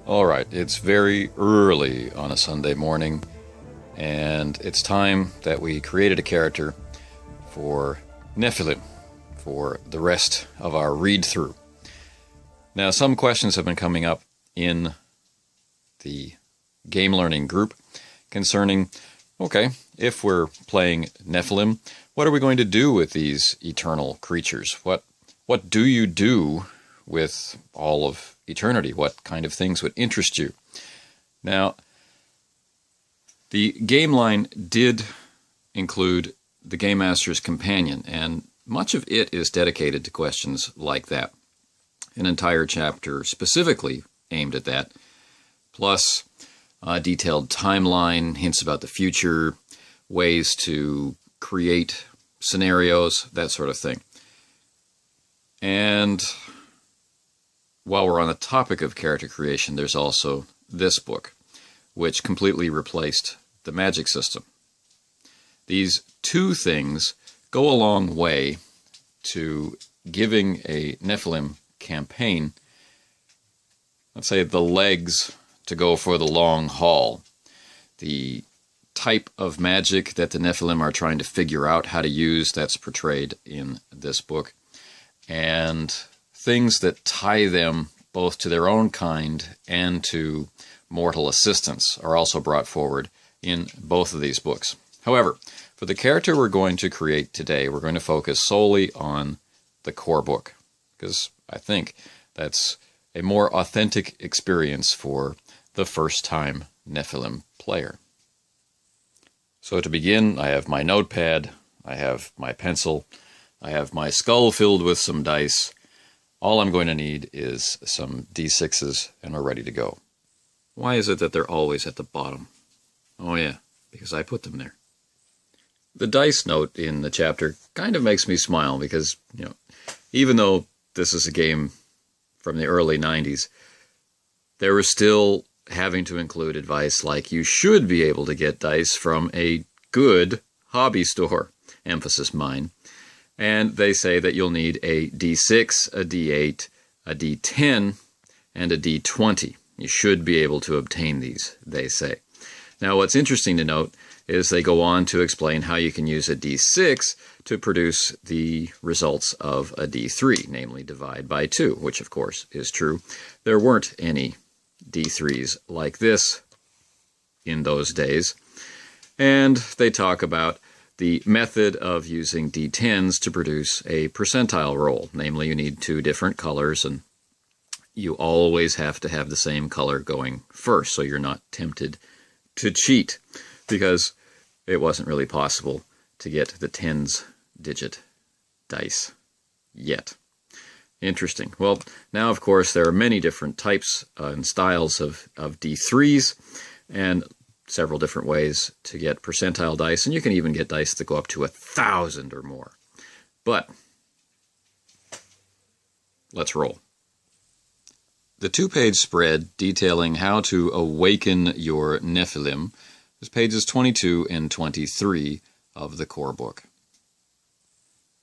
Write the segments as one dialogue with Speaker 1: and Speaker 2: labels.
Speaker 1: Alright, it's very early on a Sunday morning, and it's time that we created a character for Nephilim for the rest of our read-through. Now, some questions have been coming up in the game learning group concerning, okay, if we're playing Nephilim, what are we going to do with these eternal creatures? What do you do with all of eternity? What kind of things would interest you? Now, the game line did include the Game Master's Companion, and much of it is dedicated to questions like that. An entire chapter specifically aimed at that, plus a detailed timeline, hints about the future, ways to create scenarios, that sort of thing. And while we're on the topic of character creation, there's also this book, which completely replaced the magic system. These two things go a long way to giving a Nephilim campaign, let's say, the legs to go for the long haul. The type of magic that the Nephilim are trying to figure out how to use, that's portrayed in this book. And things that tie them both to their own kind and to mortal assistance are also brought forward in both of these books. However, for the character we're going to create today, we're going to focus solely on the core book, because I think that's a more authentic experience for the first-time Nephilim player. So to begin, I have my notepad, I have my pencil, I have my skull filled with some dice. All I'm going to need is some d6s, and we're ready to go. Why is it that they're always at the bottom? Oh yeah, because I put them there. The dice note in the chapter kind of makes me smile because, even though this is a game from the early 90s, they were still having to include advice like you should be able to get dice from a good hobby store, emphasis mine. And they say that you'll need a D6, a D8, a D10, and a D20. You should be able to obtain these, they say. Now, what's interesting to note is they go on to explain how you can use a D6 to produce the results of a D3, namely divide by 2, which of course is true. There weren't any D3s like this in those days. And they talk about the method of using D10s to produce a percentile roll. Namely, you need two different colors, and you always have to have the same color going first, so you're not tempted to cheat, because it wasn't really possible to get the tens-digit dice yet. Interesting. Well, now, of course, there are many different types and styles of D3s, and several different ways to get percentile dice, and you can even get dice that go up to 1,000 or more. But let's roll. The two-page spread detailing how to awaken your Nephilim is pages 22 and 23 of the core book.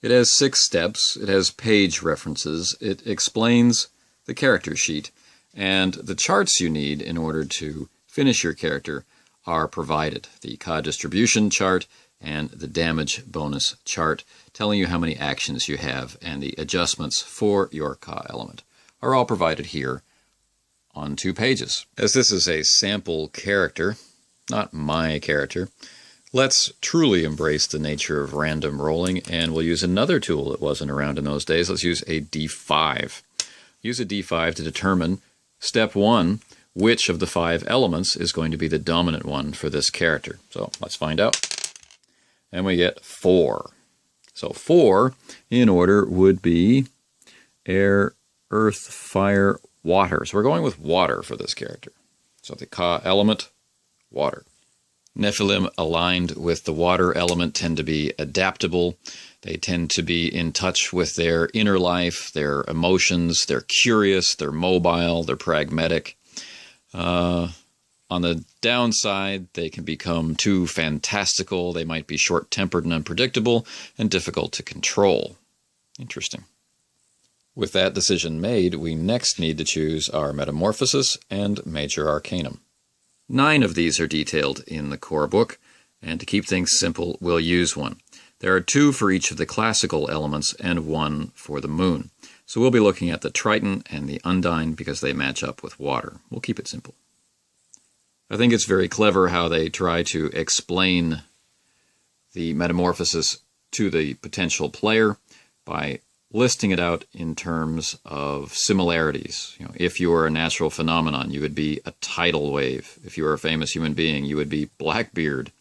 Speaker 1: It has 6 steps, it has page references, it explains the character sheet, and the charts you need in order to finish your character are provided. The Ka distribution chart and the damage bonus chart telling you how many actions you have, and the adjustments for your Ka element are all provided here on 2 pages. As this is a sample character, not my character, let's truly embrace the nature of random rolling, and we'll use another tool that wasn't around in those days. Let's use a D5. Use a D5 to determine, step 1, which of the 5 elements is going to be the dominant one for this character. So let's find out. And we get 4. So 4 in order would be air, earth, fire, water. So we're going with water for this character. So the Ka element, water. Nephilim aligned with the water element tend to be adaptable. They tend to be in touch with their inner life, their emotions. They're curious, they're mobile, they're pragmatic. On the downside, they can become too fantastical. They might be short-tempered and unpredictable and difficult to control. Interesting. With that decision made, we next need to choose our Metamorphosis and Major Arcanum. 9 of these are detailed in the core book, and to keep things simple, we'll use one. There are 2 for each of the classical elements and 1 for the moon. So we'll be looking at the Triton and the Undine because they match up with water. We'll keep it simple. I think it's very clever how they try to explain the Metamorphosis to the potential player by listing it out in terms of similarities. You know, if you were a natural phenomenon, you would be a tidal wave. If you were a famous human being, you would be Blackbeard.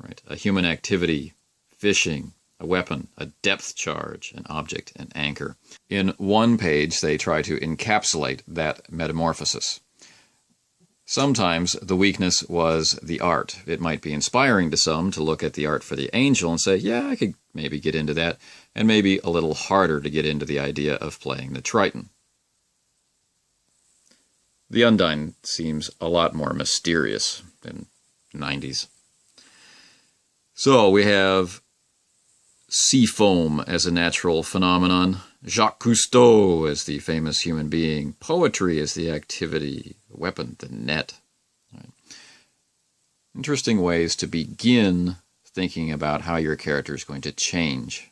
Speaker 1: Right? A human activity, fishing, a weapon, a depth charge, an object, an anchor. In one page, they try to encapsulate that metamorphosis. Sometimes the weakness was the art. It might be inspiring to some to look at the art for the angel and say, yeah, I could maybe get into that, and maybe a little harder to get into the idea of playing the Triton. The Undine seems a lot more mysterious than 90s. So we have sea foam as a natural phenomenon, Jacques Cousteau as the famous human being, poetry as the activity, weapon, the net. Right. Interesting ways to begin thinking about how your character is going to change.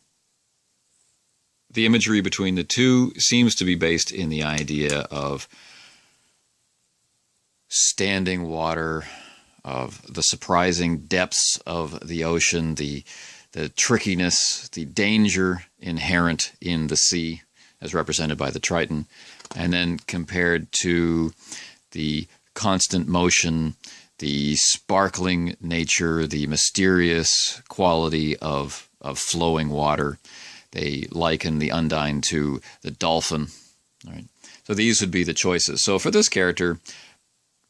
Speaker 1: The imagery between the two seems to be based in the idea of standing water, of the surprising depths of the ocean, the trickiness, the danger inherent in the sea, as represented by the Triton, and then compared to the constant motion, the sparkling nature, the mysterious quality of flowing water. They liken the Undine to the dolphin. Right? So these would be the choices. So for this character,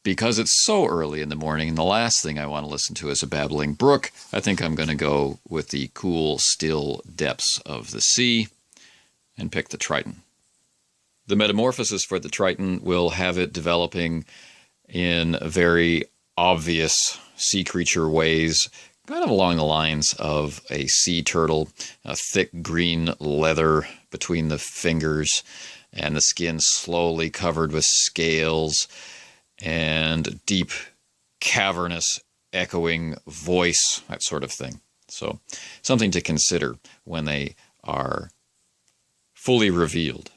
Speaker 1: because it's so early in the morning and the last thing I want to listen to is a babbling brook, I think I'm going to go with the cool, still depths of the sea and pick the Triton. The metamorphosis for the Triton will have it developing in very obvious sea creature ways, kind of along the lines of a sea turtle, a thick green leather between the fingers, and the skin slowly covered with scales, and deep, cavernous, echoing voice, that sort of thing. So, something to consider when they are fully revealed.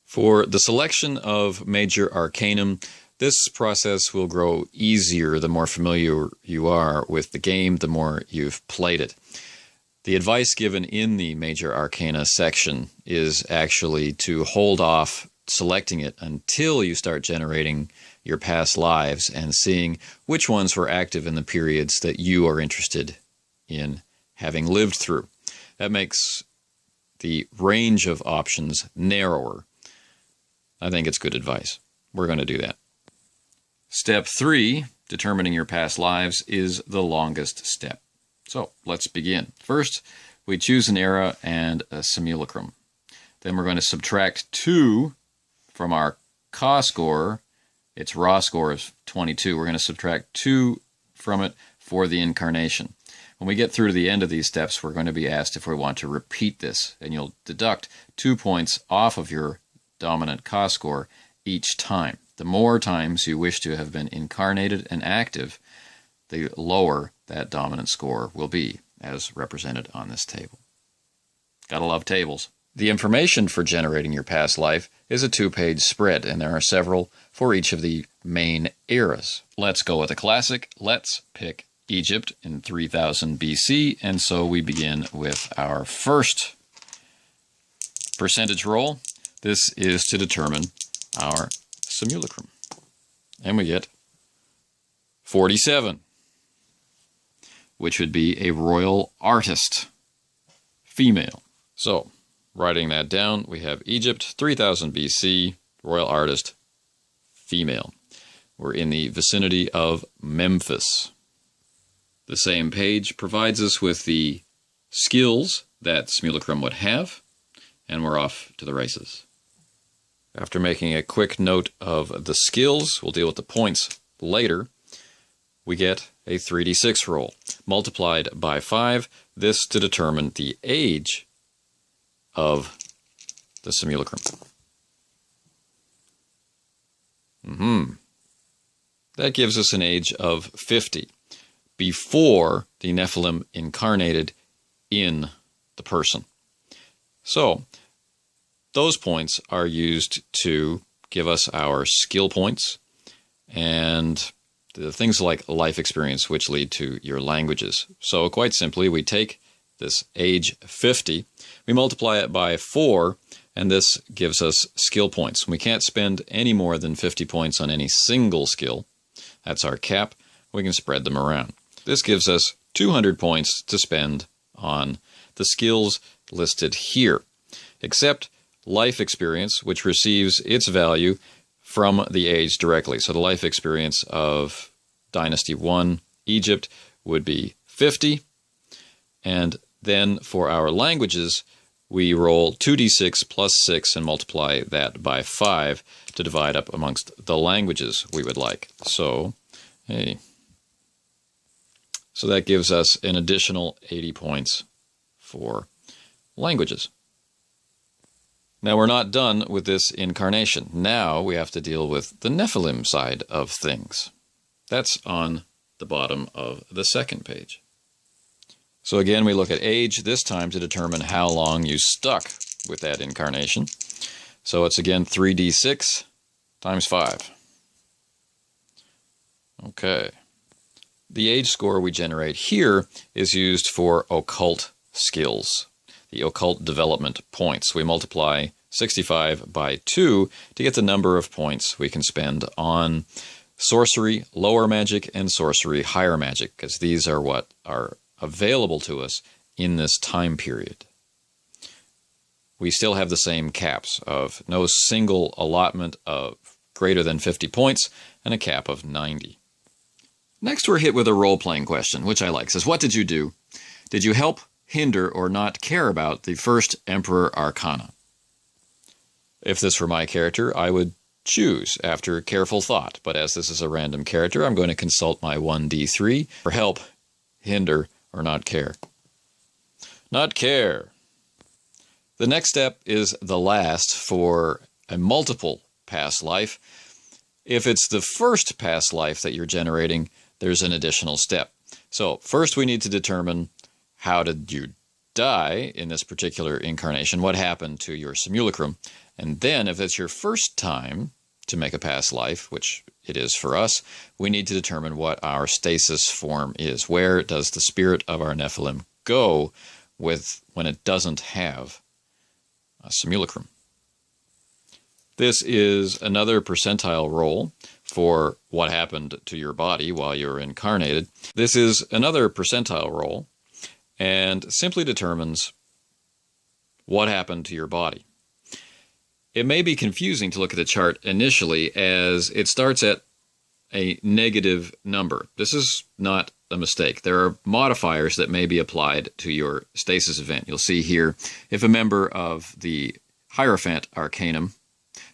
Speaker 1: For the selection of Major Arcanum, this process will grow easier the more familiar you are with the game, the more you've played it. The advice given in the Major Arcana section is actually to hold off selecting it until you start generating your past lives and seeing which ones were active in the periods that you are interested in having lived through. That makes the range of options narrower. I think it's good advice. We're going to do that. Step 3, determining your past lives, is the longest step. So let's begin. First, we choose an era and a simulacrum. Then we're going to subtract 2 from our Ka score. Its raw score is 22. We're going to subtract 2 from it for the incarnation. When we get through to the end of these steps, we're going to be asked if we want to repeat this, and you'll deduct 2 points off of your dominant Ka score each time. The more times you wish to have been incarnated and active, the lower that dominant score will be, as represented on this table. Gotta love tables. The information for generating your past life is a 2-page spread, and there are several for each of the main eras. Let's go with a classic. Let's pick Egypt in 3000 BC, and so we begin with our first percentage roll. This is to determine our simulacrum. And we get 47, which would be a royal artist, female. So, writing that down, we have Egypt, 3000 BC, royal artist, female. We're in the vicinity of Memphis. The same page provides us with the skills that simulacrum would have, and we're off to the races. After making a quick note of the skills, we'll deal with the points later, we get a 3d6 roll, multiplied by 5, this to determine the age of the simulacrum. That gives us an age of 50 before the Nephilim incarnated in the person. So, those points are used to give us our skill points and the things like life experience, which lead to your languages. So quite simply, we take this age 50, we multiply it by 4, and this gives us skill points. We can't spend any more than 50 points on any single skill. That's our cap. We can spread them around. This gives us 200 points to spend on the skills listed here, except life experience, which receives its value from the age directly. So the life experience of Dynasty 1 Egypt would be 50. And then for our languages, we roll 2d6 plus 6 and multiply that by 5 to divide up amongst the languages we would like. So, so that gives us an additional 80 points for languages. Now we're not done with this incarnation. Now we have to deal with the Nephilim side of things. That's on the bottom of the second page. So again, we look at age, this time to determine how long you stuck with that incarnation. So it's again 3d6 times 5. Okay. The age score we generate here is used for occult skills, the occult development points. We multiply 65 by 2 to get the number of points we can spend on sorcery, lower magic, and sorcery, higher magic, because these are what are available to us in this time period. We still have the same caps of no single allotment of greater than 50 points and a cap of 90. Next we're hit with a role-playing question, which I like. It says, what did you do? Did you help, hinder, or not care about the first Emperor Arcana? If this were my character, I would choose after careful thought, but as this is a random character, I'm going to consult my 1d3 for help, hinder, or not care. Not care. The next step is the last for a multiple past life. If it's the first past life that you're generating, there's an additional step. So first we need to determine how did you die in this particular incarnation, what happened to your simulacrum, and then if it's your first time to make a past life, which it is for us, we need to determine what our stasis form is. Where does the spirit of our Nephilim go with when it doesn't have a simulacrum? This is another percentile roll for what happened to your body while you were incarnated. This is another percentile roll and simply determines what happened to your body. It may be confusing to look at the chart initially as it starts at a negative number. This is not a mistake. There are modifiers that may be applied to your stasis event. You'll see here, if a member of the Hierophant Arcanum,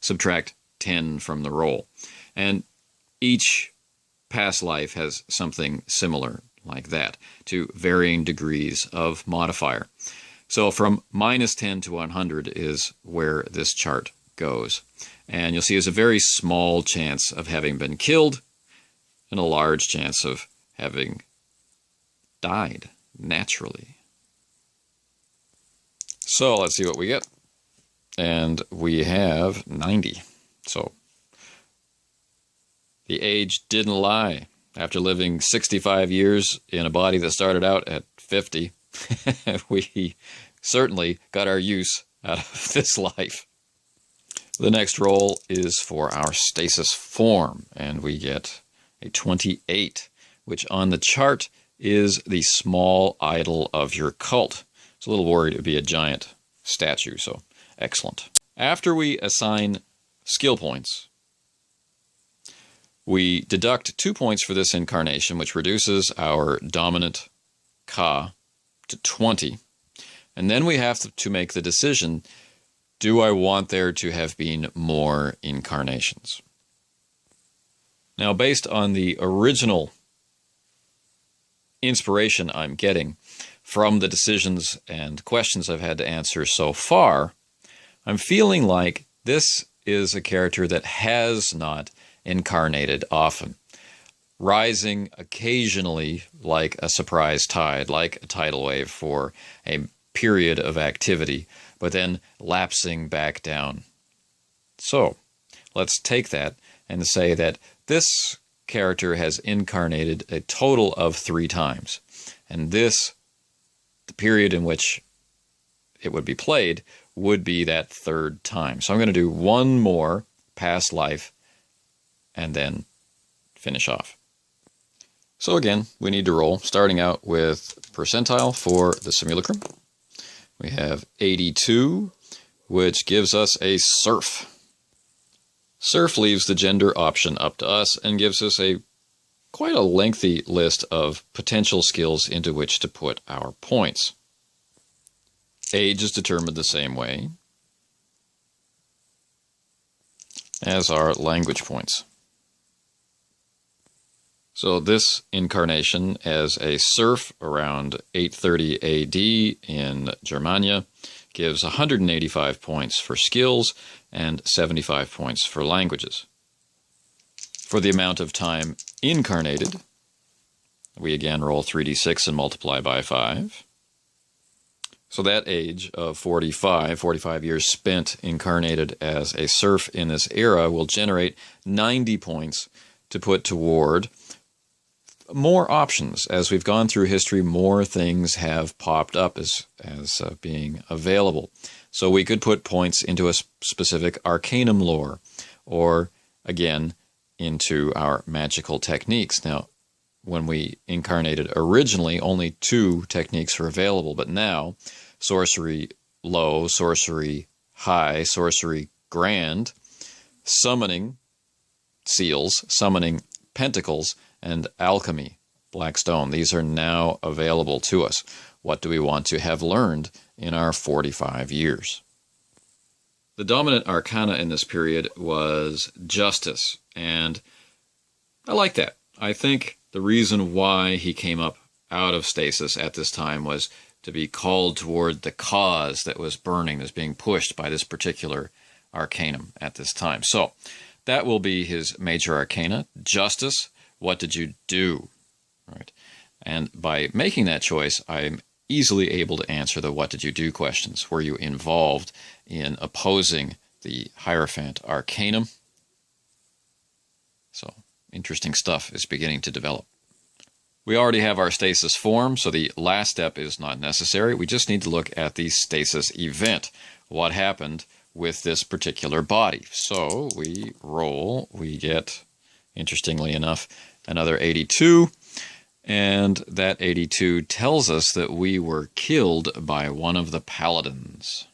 Speaker 1: subtract 10 from the roll. And each past life has something similar like that, to varying degrees of modifier. So from -10 to 100 is where this chart goes. And you'll see there's a very small chance of having been killed and a large chance of having died naturally. So let's see what we get. And we have 90. So the age didn't lie. After living 65 years in a body that started out at 50, we certainly got our use out of this life. The next roll is for our stasis form, and we get a 28, which on the chart is the small idol of your cult. I was a little worried it would be a giant statue, so excellent. After we assign skill points, we deduct 2 points for this incarnation, which reduces our dominant Ka to 20. And then we have to make the decision, do I want there to have been more incarnations? Now, based on the original inspiration I'm getting from the decisions and questions I've had to answer so far, I'm feeling like this is a character that has not incarnated often, rising occasionally like a surprise tide, like a tidal wave for a period of activity, but then lapsing back down. So let's take that and say that this character has incarnated a total of 3 times. And this, the period in which it would be played, would be that 3rd time. So I'm going to do one more past life and then finish off. So again, we need to roll, starting out with percentile for the simulacrum. We have 82, which gives us a serf. Serf leaves the gender option up to us and gives us quite a lengthy list of potential skills into which to put our points. Age is determined the same way as our language points. So this incarnation as a serf around 830 AD in Germania gives 185 points for skills and 75 points for languages. For the amount of time incarnated, we again roll 3d6 and multiply by 5. So that age of 45 years spent incarnated as a serf in this era will generate 90 points to put toward more options. As we've gone through history, more things have popped up as being available. So we could put points into a specific arcanum lore, or again, into our magical techniques. Now, when we incarnated originally, only 2 techniques were available, but now sorcery low, sorcery high, sorcery grand, summoning seals, summoning pentacles, and alchemy, black stone. These are now available to us. What do we want to have learned in our 45 years? The dominant arcana in this period was justice, and I like that. I think the reason why he came up out of stasis at this time was to be called toward the cause that was burning, that's being pushed by this particular arcanum at this time. So that will be his major arcana, justice. What did you do? Right. And by making that choice, I'm easily able to answer the what did you do questions. Were you involved in opposing the Hierophant arcanum? So interesting stuff is beginning to develop. We already have our stasis form, so the last step is not necessary. We just need to look at the stasis event. What happened with this particular body? So we roll, we get, interestingly enough, another 82, and that 82 tells us that we were killed by one of the paladins.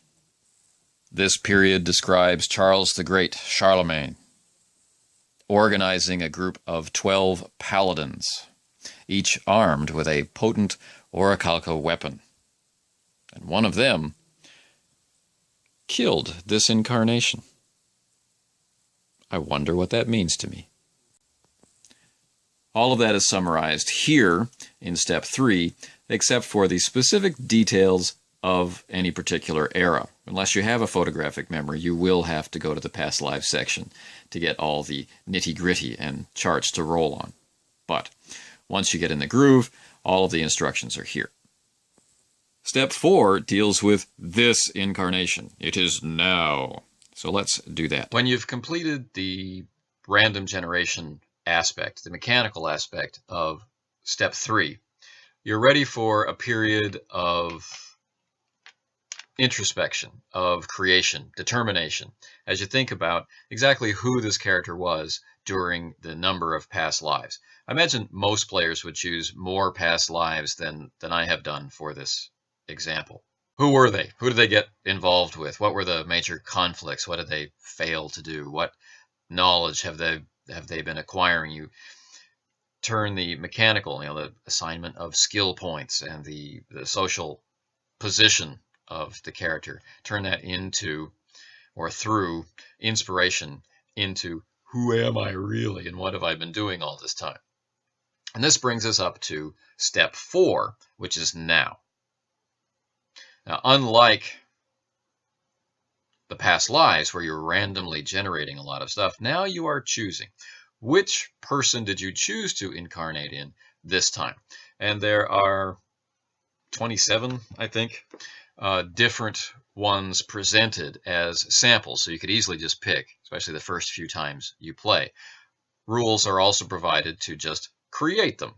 Speaker 1: This period describes Charles the Great, Charlemagne, organizing a group of 12 paladins, each armed with a potent orichalca weapon. And one of them killed this incarnation. I wonder what that means to me. All of that is summarized here in step 3, except for the specific details of any particular era. Unless you have a photographic memory, you will have to go to the past lives section to get all the nitty-gritty and charts to roll on. But once you get in the groove, all of the instructions are here. Step 4 deals with this incarnation. It is now. So let's do that. When you've completed the random generation aspect, the mechanical aspect of step 3, you're ready for a period of introspection, of creation, determination, as you think about exactly who this character was during the number of past lives. I imagine most players would choose more past lives than I have done for this example. Who were they? Who did they get involved with? What were the major conflicts? What did they fail to do? What knowledge have they been acquiring? You turn the mechanical, the assignment of skill points and the social position of the character, turn that into, or through inspiration, into who am I really and what have I been doing all this time? And this brings us up to step 4, which is now. Now, unlike the past lives where you're randomly generating a lot of stuff, now you are choosing. Which person did you choose to incarnate in this time? And there are 27, I think, different ones presented as samples, so you could easily just pick, especially the first few times you play. Rules are also provided to just create them,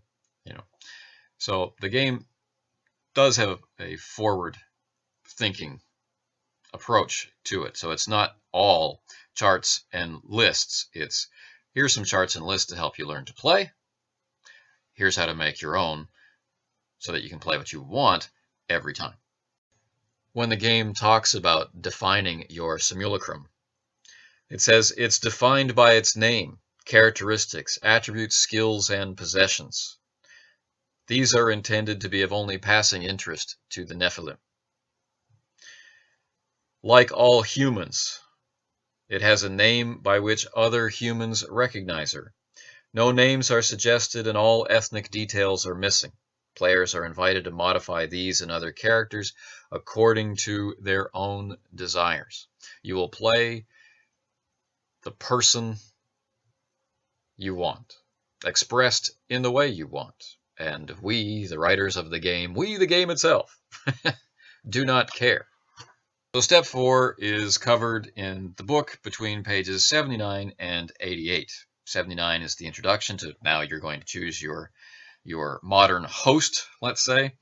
Speaker 1: So the game does have a forward-thinking approach to it. So it's not all charts and lists. It's here's some charts and lists to help you learn to play. Here's how to make your own so that you can play what you want every time. When the game talks about defining your simulacrum, it says it's defined by its name, characteristics, attributes, skills, and possessions. These are intended to be of only passing interest to the Nephilim. Like all humans, it has a name by which other humans recognize her. No names are suggested and all ethnic details are missing. Players are invited to modify these and other characters according to their own desires. You will play the person you want, expressed in the way you want. And we, the writers of the game, we, the game itself, do not care. So step 4 is covered in the book between pages 79 and 88. 79 is the introduction to now you're going to choose your modern host, let's say.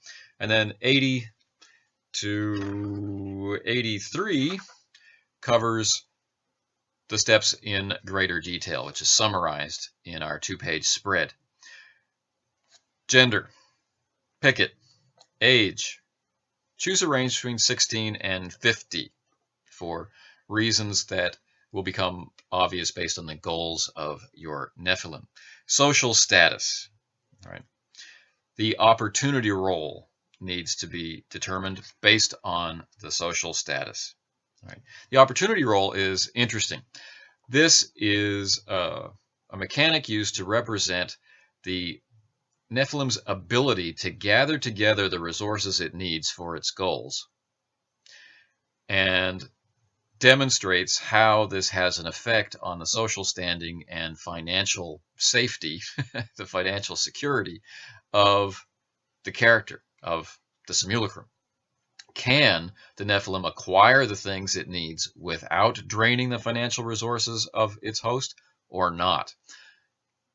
Speaker 1: And then 80 to 83 covers the steps in greater detail, which is summarized in our 2-page spread. Gender, pick it. Age, choose a range between 16 and 50 for reasons that will become obvious based on the goals of your Nephilim. Social status, all right. The opportunity role needs to be determined based on the social status. All right. The opportunity role is interesting. This is a mechanic used to represent the Nephilim's ability to gather together the resources it needs for its goals, and demonstrates how this has an effect on the social standing and financial safety, the financial security of the character, of the simulacrum. Can the Nephilim acquire the things it needs without draining the financial resources of its host or not?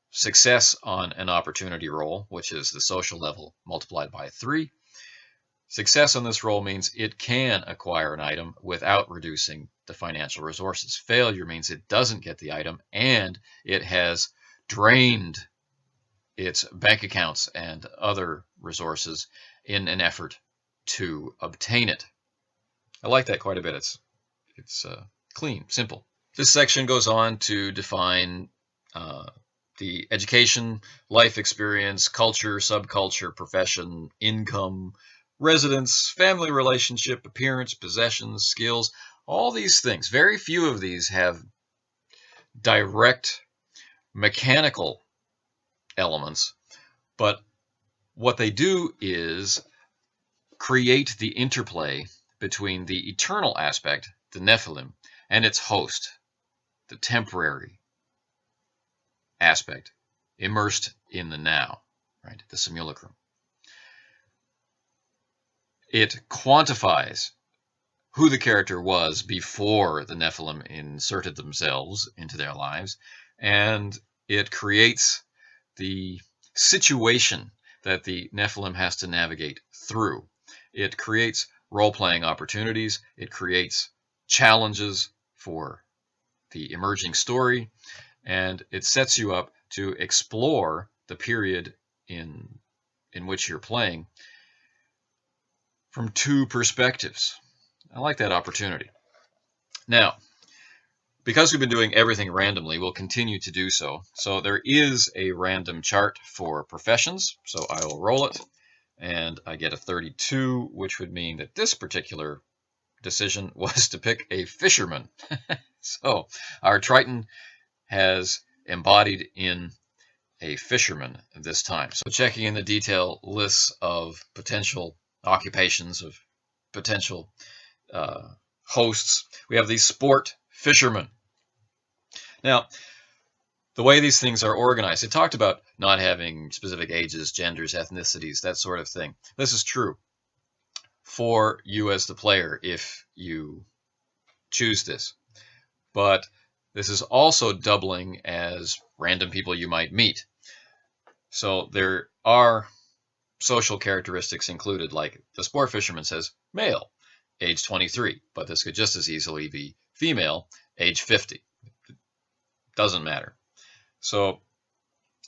Speaker 1: Success on an opportunity roll, which is the social level multiplied by 3. Success on this roll means it can acquire an item without reducing the financial resources. Failure means it doesn't get the item and it has drained its bank accounts and other resources in an effort to obtain it. I like that quite a bit. It's clean, simple. This section goes on to define the education, life experience, culture, subculture, profession, income, residence, family relationship, appearance, possessions, skills, all these things. Very few of these have direct mechanical elements, but what they do is create the interplay between the eternal aspect, the Nephilim, and its host, the temporary aspect, immersed in the now, right? The simulacrum. It quantifies who the character was before the Nephilim inserted themselves into their lives, and it creates the situation that the Nephilim has to navigate through. It creates role-playing opportunities. It creates challenges for the emerging story, and it sets you up to explore the period in which you're playing from 2 perspectives. I like that opportunity. Now, because we've been doing everything randomly, we'll continue to do so. So there is a random chart for professions, so I will roll it, and I get a 32, which would mean that this particular decision was to pick a fisherman. So our Triton has embodied in a fisherman this time. So checking in the detail lists of potential occupations, of potential hosts, we have the sport fishermen. Now, the way these things are organized, it talked about not having specific ages, genders, ethnicities, that sort of thing. This is true for you as the player if you choose this. But this is also doubling as random people you might meet. So there are social characteristics included, like the sport fisherman says male, age 23, but this could just as easily be female, age 50. Doesn't matter. So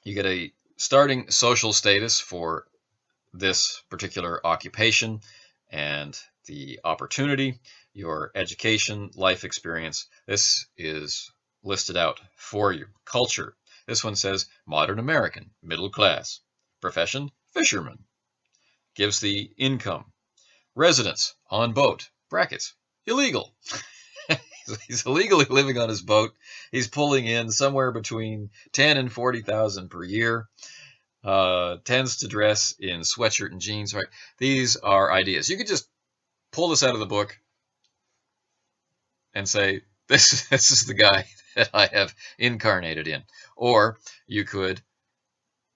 Speaker 1: you get a starting social status for this particular occupation and the opportunity, your education, life experience. This is listed out for you. Culture. This one says modern American, middle class. Profession, fisherman. Gives the income. Residence, on boat. Brackets, illegal. He's illegally living on his boat. He's pulling in somewhere between 10 and 40,000 per year. Tends to dress in sweatshirt and jeans. Right? These are ideas. You could just pull this out of the book and say, this is the guy that I have incarnated in. Or you could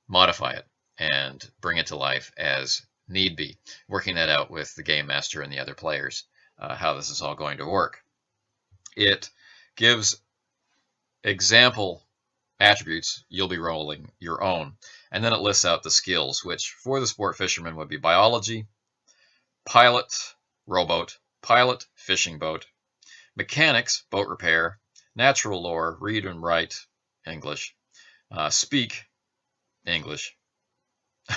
Speaker 1: modify it and bring it to life as need be, working that out with the game master and the other players, how this is all going to work. It gives example attributes. You'll be rolling your own. And then it lists out the skills, which for the sport fisherman would be biology, pilot, rowboat, pilot, fishing boat, mechanics, boat repair, natural lore, read and write, English, speak, English,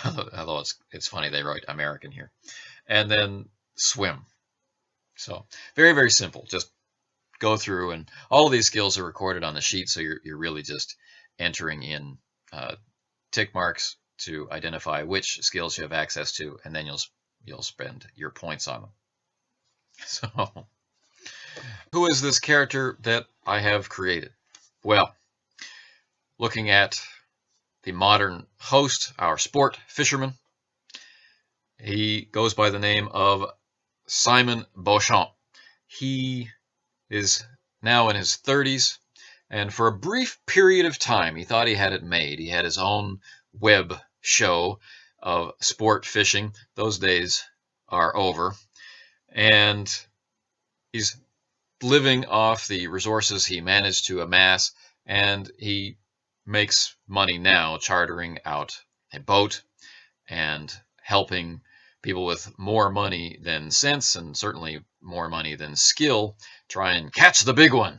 Speaker 1: although it's funny they write American here, and then swim. So very, very simple. Just go through, and all of these skills are recorded on the sheet, so you're really just entering in tick marks to identify which skills you have access to, and then you'll spend your points on them. So, who is this character that I have created? Well, looking at the modern host, our sport fisherman, he goes by the name of Simon Beauchamp. He is now in his 30s, and for a brief period of time, he thought he had it made. He had his own web show of sport fishing. Those days are over, and he's living off the resources he managed to amass, and he makes money now chartering out a boat and helping people with more money than sense, and certainly more money than skill, try and catch the big one.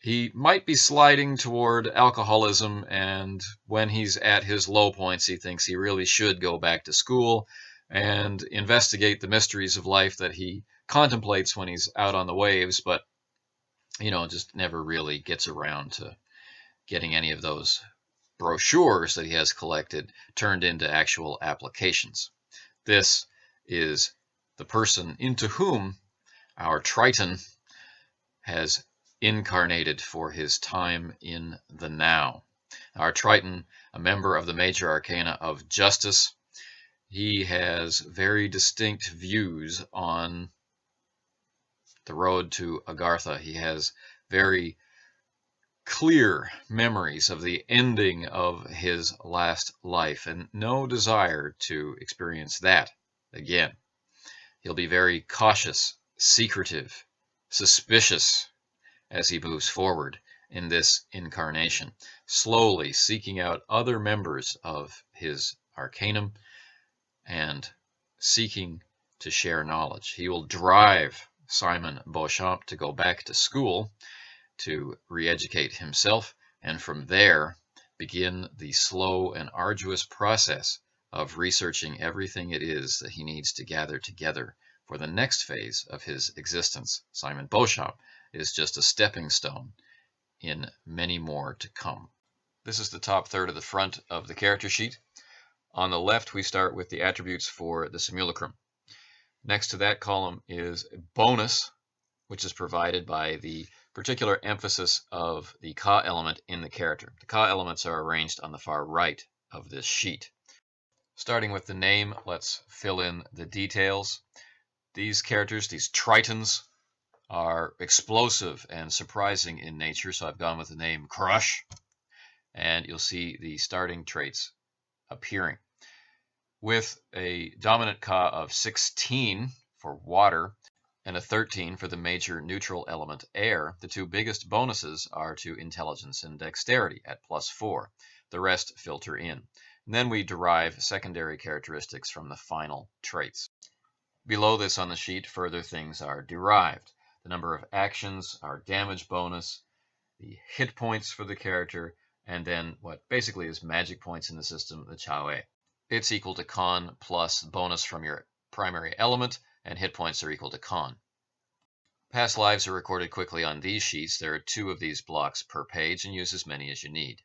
Speaker 1: He might be sliding toward alcoholism, and when he's at his low points, he thinks he really should go back to school and investigate the mysteries of life that he contemplates when he's out on the waves, but, just never really gets around to getting any of those brochures that he has collected turned into actual applications. This is the person into whom our Triton has incarnated for his time in the now. Our Triton, a member of the major arcana of justice, he has very distinct views on the road to Agartha. He has very clear memories of the ending of his last life and no desire to experience that again. He'll be very cautious, secretive, suspicious as he moves forward in this incarnation, slowly seeking out other members of his arcanum and seeking to share knowledge. He will drive Simon Beauchamp to go back to school to re-educate himself, and from there begin the slow and arduous process of researching everything it is that he needs to gather together for the next phase of his existence. Simon Beauchamp is just a stepping stone in many more to come. This is the top third of the front of the character sheet. On the left, we start with the attributes for the simulacrum. Next to that column is a bonus, which is provided by the particular emphasis of the Ka element in the character. The Ka elements are arranged on the far right of this sheet. Starting with the name, let's fill in the details. These characters, these Tritons, are explosive and surprising in nature, so I've gone with the name Crush, and you'll see the starting traits appearing. With a dominant Ka of 16 for water and a 13 for the major neutral element air, the two biggest bonuses are to intelligence and dexterity at +4. The rest filter in. And then we derive secondary characteristics from the final traits. Below this on the sheet, further things are derived. The number of actions, our damage bonus, the hit points for the character, and then what basically is magic points in the system, the Chaosium. It's equal to con plus bonus from your primary element, and hit points are equal to con. Past lives are recorded quickly on these sheets. There are 2 of these blocks per page, and use as many as you need.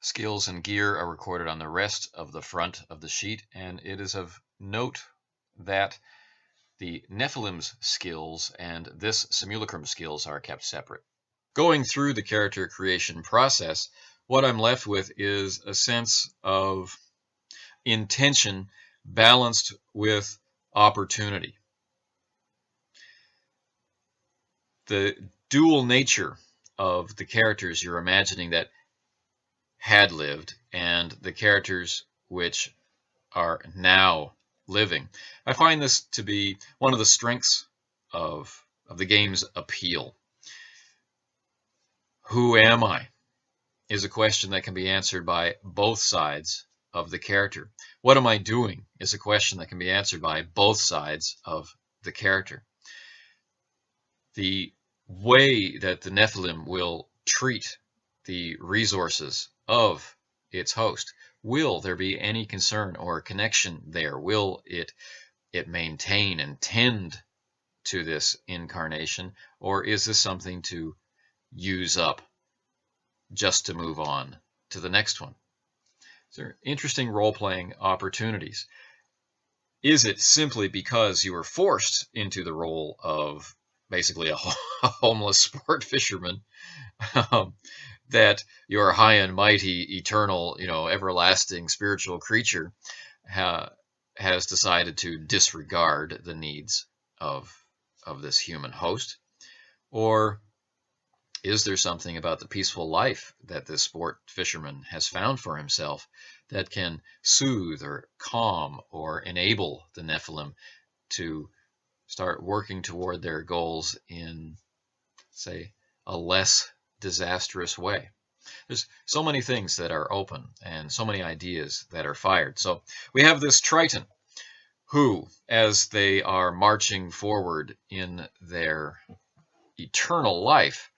Speaker 1: Skills and gear are recorded on the rest of the front of the sheet, and it is of note that the Nephilim's skills and this simulacrum skills are kept separate. Going through the character creation process, what I'm left with is a sense of intention balanced with opportunity. The dual nature of the characters you're imagining that had lived and the characters which are now living. I find this to be one of the strengths of the game's appeal. Who am I? Is a question that can be answered by both sides of the character. What am I doing? Is a question that can be answered by both sides of the character. The way that the Nephilim will treat the resources of its host. Will there be any concern or connection there? Will it maintain and tend to this incarnation? Or is this something to use up just to move on to the next one? These are interesting role-playing opportunities. Is it simply because you were forced into the role of basically a homeless sport fisherman that your high and mighty, eternal, everlasting spiritual creature has decided to disregard the needs of this human host? Or is there something about the peaceful life that this sport fisherman has found for himself that can soothe or calm or enable the Nephilim to start working toward their goals in, say, a less disastrous way? There's so many things that are open and so many ideas that are fired. So we have this Triton who, as they are marching forward in their eternal life,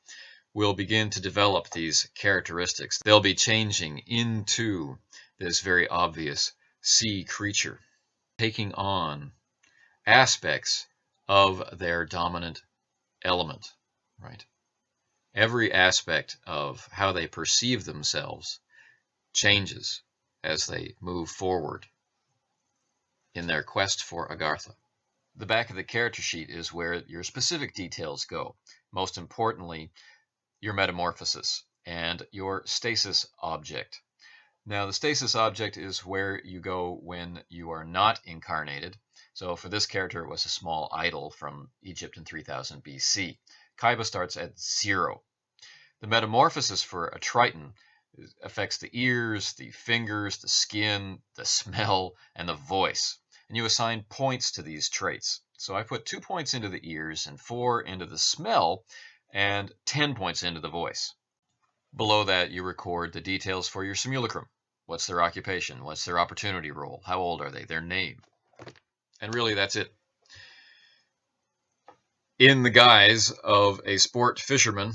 Speaker 1: will begin to develop these characteristics. They'll be changing into this very obvious sea creature, taking on aspects of their dominant element, right? Every aspect of how they perceive themselves changes as they move forward in their quest for Agartha. The back of the character sheet is where your specific details go. Most importantly, your metamorphosis and your stasis object. Now, the stasis object is where you go when you are not incarnated. So for this character, it was a small idol from Egypt in 3000 BC. Kaiba starts at 0. The metamorphosis for a Triton affects the ears, the fingers, the skin, the smell, and the voice. And you assign points to these traits. So I put 2 points into the ears and 4 into the smell and 10 points into the voice. Below that, you record the details for your simulacrum. What's their occupation? What's their opportunity role? How old are they? Their name. And really, that's it. In the guise of a sport fisherman,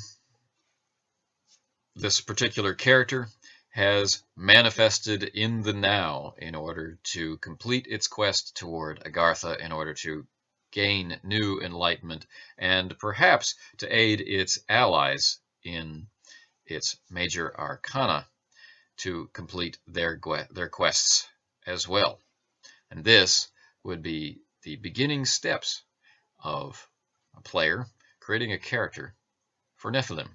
Speaker 1: this particular character has manifested in the now in order to complete its quest toward Agartha, in order to gain new enlightenment, and perhaps to aid its allies in its major arcana to complete their quests as well. And this would be the beginning steps of a player creating a character for Nephilim.